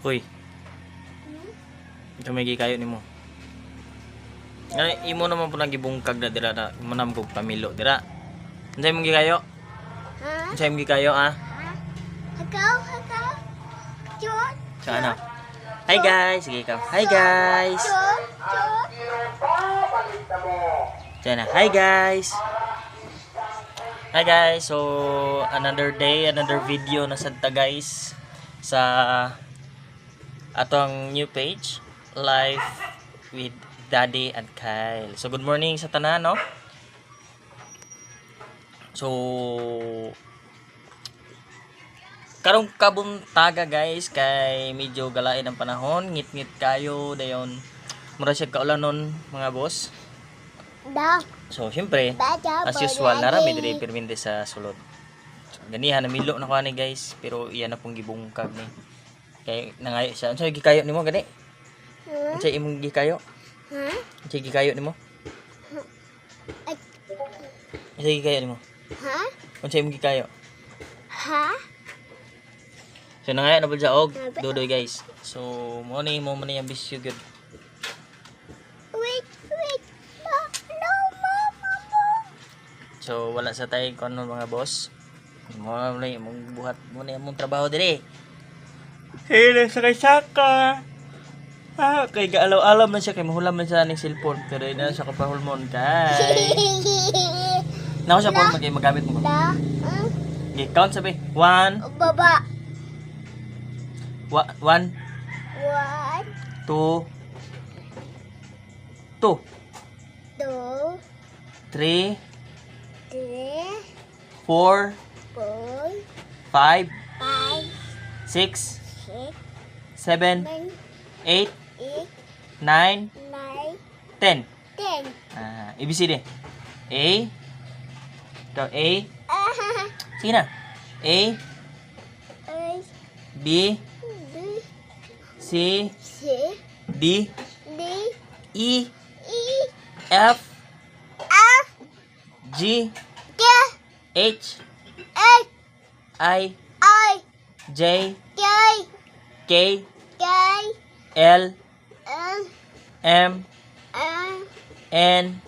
Kuy, ito may gikayo nimo. Nga imo naman po nagibungkag na dira na manam kog pamilo dira. Unsay mong gikayo? Ha? Unsay mong gikayo ha? Hakaw. Chot. Sa ano? Hi guys, sige ikaw. Hi guys. Chot. Diyan na. Hi guys. Hi guys. So another day, another video na sadta guys sa atong new page, Life with Daddy and Kyle. So good morning sa tanan, no? So karong kabuntaga guys kay medyo galain ang panahon, ngit-ngit kayo dayon mura siya kaulanon mga boss. Da. So syempre as usual narami diri perminte sa sulod. So, ganihan na milo na ko ani guys, pero iyan na pong gibungkag ni. Kay nangayo siya. Unsay gikayo nimo gani? Unsay imong gikayo? Ha? Unsay gikayo nimo? Unsay gikayo nimo? Ha? Unsay imong gikayo? Ha? So nangayo na pud siya og dudoy guys. So mo ni ang bisyo gyud. Wait. No, mama. So wala sa tay kon mga boss. Mo na imong buhat mo na imong trabaho diri. Hey, sa kay saka. Kay gaalaw-alam na siya kay mahulam na siya ning cellphone pero na siya kapahulmon kay. Nako siya po magamit mo. Da. Okay, count sabi. 1 Baba. 1 1, 2 2 2, 3 3, 4 4, 5 5, 6 6, 7 7, 8 8, 9 9, 10. 10. ABCD. A. Ikaw A. Sige na. A. B. C. C, D. D, E. E, F. F, G. K, H. H, I. I, J. K, K. K, L. L, M. M, N.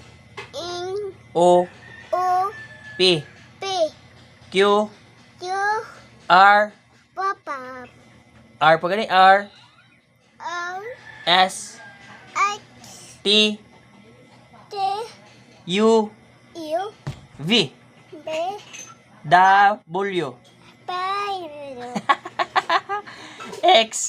N, O. O, P. P, Q. Q, R. Papa, R pa gani. R. O, S. X, T. T, U. U, V. B, W. P, X.